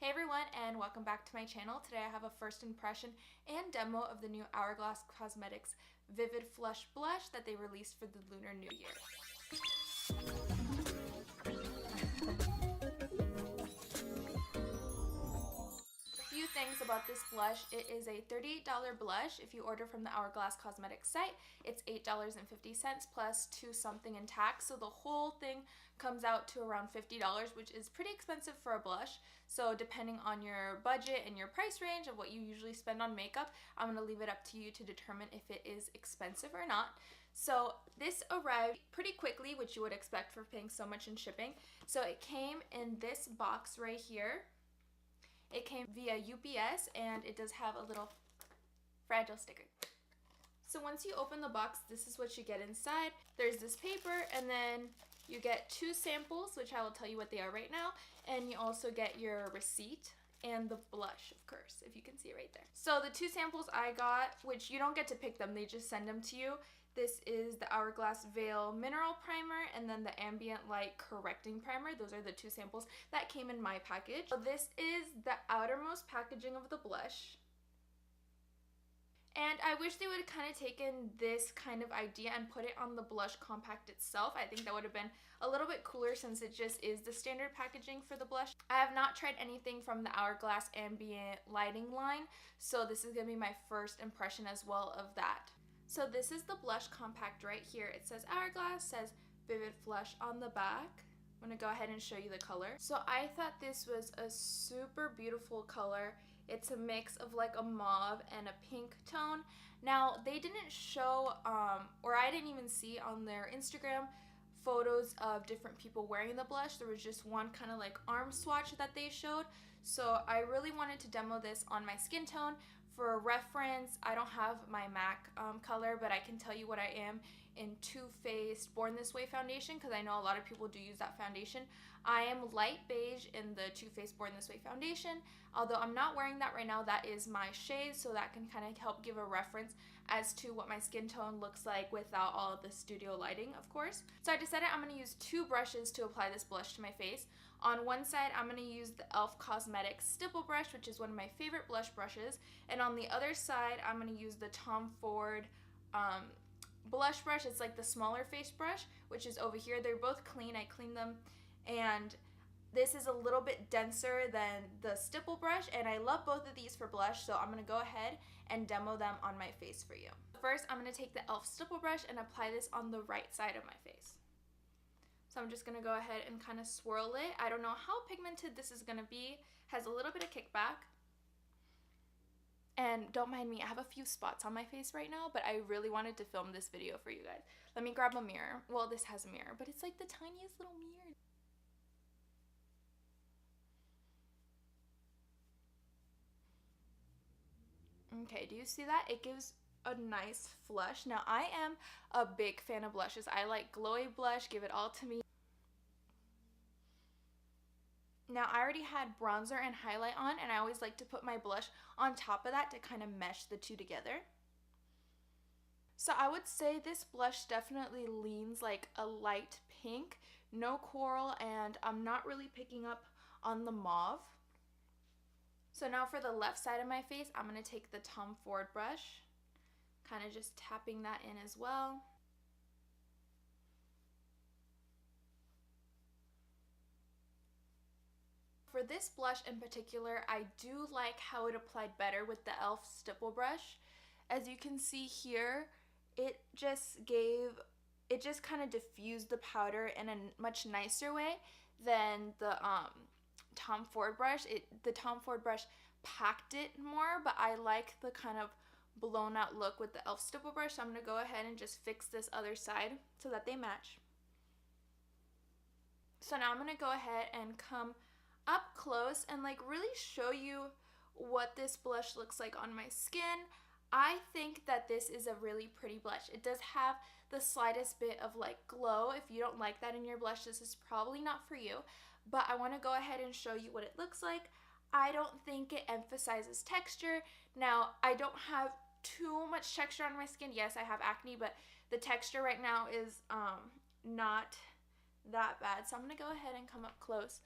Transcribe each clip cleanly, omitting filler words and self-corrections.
Hey everyone, and welcome back to my channel. Today I have a first impression and demo of the new Hourglass Cosmetics Vivid Flush Blush that they released for the Lunar New Year. Few things about this blush. It is a $38 blush. If you order from the Hourglass Cosmetics site, it's $8.50 plus $2 something in tax. So the whole thing comes out to around $50, which is pretty expensive for a blush. So depending on your budget and your price range of what you usually spend on makeup, I'm going to leave it up to you to determine if it is expensive or not. So this arrived pretty quickly, which you would expect for paying so much in shipping. So it came in this box right here. It came via UPS and it does have a little fragile sticker. So once you open the box, this is what you get inside. There's this paper and then you get 2 samples, which I will tell you what they are right now. And you also get your receipt and the blush, of course, if you can see it right there. So the 2 samples I got, which you don't get to pick them, they just send them to you. This is the Hourglass Veil Mineral Primer and then the Ambient Light Correcting Primer. Those are the 2 samples that came in my package. So this is the outermost packaging of the blush. And I wish they would have kind of taken this kind of idea and put it on the blush compact itself. I think that would have been a little bit cooler since it just is the standard packaging for the blush. I have not tried anything from the Hourglass Ambient Lighting line, so this is going to be my first impression as well of that. So this is the blush compact right here. It says Hourglass, says Vivid Flush on the back. I'm going to go ahead and show you the color. So I thought this was a super beautiful color. It's a mix of like a mauve and a pink tone. Now they didn't show, or I didn't even see on their Instagram, photos of different people wearing the blush. There was just one kind of like arm swatch that they showed. So I really wanted to demo this on my skin tone. For reference, I don't have my MAC color, but I can tell you what I am in Too Faced Born This Way foundation because I know a lot of people do use that foundation. I am light beige in the Too Faced Born This Way foundation. Although I'm not wearing that right now, that is my shade, so that can kind of help give a reference as to what my skin tone looks like without all of the studio lighting, of course. So I decided I'm going to use 2 brushes to apply this blush to my face. On one side, I'm going to use the e.l.f. Cosmetics Stipple brush, which is one of my favorite blush brushes. And on the other side, I'm going to use the Tom Ford blush brush. It's like the smaller face brush, which is over here. They're both clean. I cleaned them. And this is a little bit denser than the stipple brush. And I love both of these for blush. So I'm going to go ahead and demo them on my face for you. First, I'm going to take the e.l.f. stipple brush and apply this on the right side of my face. So I'm just going to go ahead and kind of swirl it. I don't know how pigmented this is going to be. Has a little bit of kickback. And don't mind me, I have a few spots on my face right now, but I really wanted to film this video for you guys. Let me grab a mirror. Well, this has a mirror, but it's like the tiniest little mirror. Okay, do you see that? It gives a nice flush. Now, I am a big fan of blushes. I like glowy blush, give it all to me. Now, I already had bronzer and highlight on, and I always like to put my blush on top of that to kind of mesh the two together. So I would say this blush definitely leans like a light pink, no coral, and I'm not really picking up on the mauve. So now for the left side of my face, I'm going to take the Tom Ford brush, kind of just tapping that in as well. For this blush in particular, I do like how it applied better with the e.l.f. stipple brush. As you can see here, it just kind of diffused the powder in a much nicer way than the Tom Ford brush. The Tom Ford brush packed it more, but I like the kind of blown out look with the e.l.f. stipple brush. So I'm going to go ahead and just fix this other side so that they match. So now I'm going to go ahead and come up close and like really show you what this blush looks like on my skin. I think that this is a really pretty blush. It does have the slightest bit of like glow. If you don't like that in your blush, this is probably not for you. But I want to go ahead and show you what it looks like. I don't think it emphasizes texture. Now, I don't have too much texture on my skin. Yes, I have acne, but the texture right now is not that bad. So I'm going to go ahead and come up close.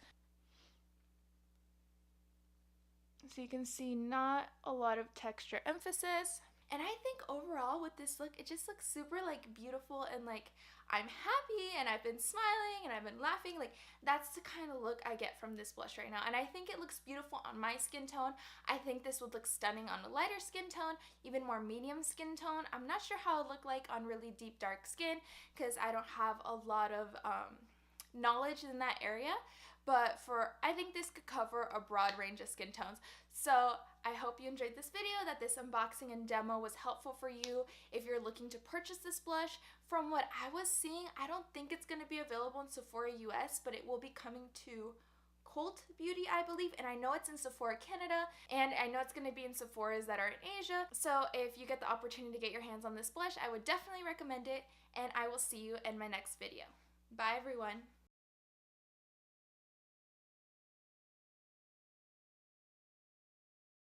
So you can see not a lot of texture emphasis. And I think overall with this look, it just looks super like beautiful and like I'm happy and I've been smiling and I've been laughing. Like that's the kind of look I get from this blush right now. And I think it looks beautiful on my skin tone. I think this would look stunning on a lighter skin tone, even more medium skin tone. I'm not sure how it would look like on really deep dark skin because I don't have a lot of knowledge in that area. But I think this could cover a broad range of skin tones. So I hope you enjoyed this video, that this unboxing and demo was helpful for you if you're looking to purchase this blush. From what I was seeing, I don't think it's going to be available in Sephora US, but it will be coming to Cult Beauty, I believe, and I know it's in Sephora Canada, and I know it's going to be in Sephora's that are in Asia. So if you get the opportunity to get your hands on this blush, I would definitely recommend it, and I will see you in my next video. Bye everyone!